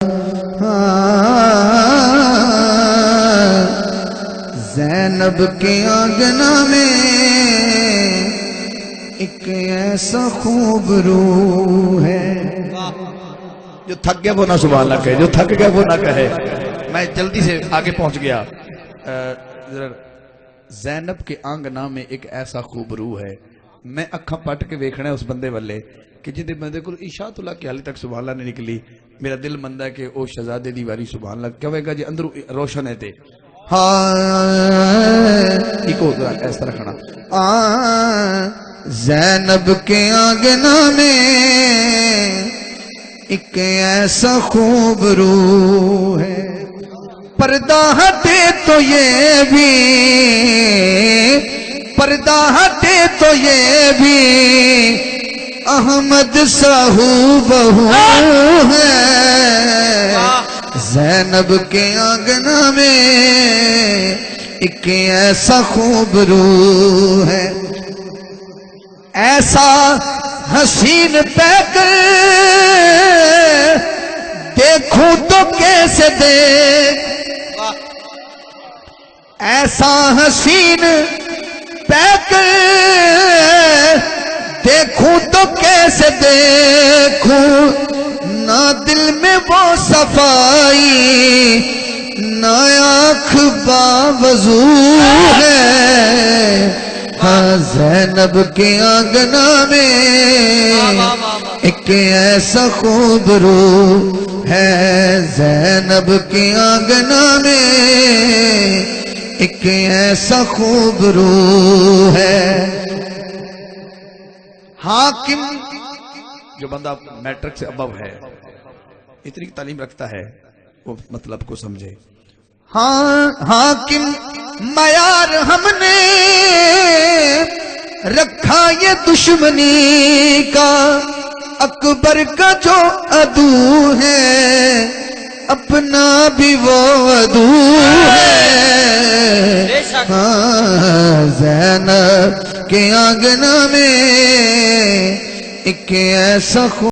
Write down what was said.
ज़ैनब के आंगना में एक ऐसा खूब रूह है। जो थक गया वो ना सुभान अल्लाह कहे, जो थक गया वो ना कहे। मैं जल्दी से आगे पहुंच गया। ज़ैनब के आंगना में एक ऐसा खूब रूह है। मैं अखा पट के वेखना उस बंदे वाले कि जिंदे बंदे को इशातुल्लाह की हाली तक सुभान अल्लाह नहीं निकली। मेरा दिल मंदा है कि ओ शहजादे दी वारी सुभान अल्लाह क्या होगा जी अंदर रोशन है ते इस तरह खड़ा। ज़ैनब के आंगना में एक ऐसा खूब रूह है। पर्दा हटे तो ये भी, पर्दा हटे तो ये भी अहमद साहू बहू है। ज़ैनब के आंगना में एक ऐसा खूब रूह है। ऐसा हसीन पैकर देखूं तो कैसे देख, ऐसा हसीन पैकर देखूं तो कैसे देखूं, ना दिल में वो सफाई ना आँख बावजू है। हाँ ज़ैनब के आंगना में एक ऐसा खूब रूह है। ज़ैनब के आंगना में एक ऐसा खूब रूह है। हाकिम जो बंदा मैट्रिक से अबव है, इतनी तालीम रखता है, वो मतलब को समझे। हाँ हाकिम मयार हमने रखा ये दुश्मनी का, अकबर का जो अदू है अपना भी वो अदू है। हाँ ज़ैनब के आंगना में एक ऐसा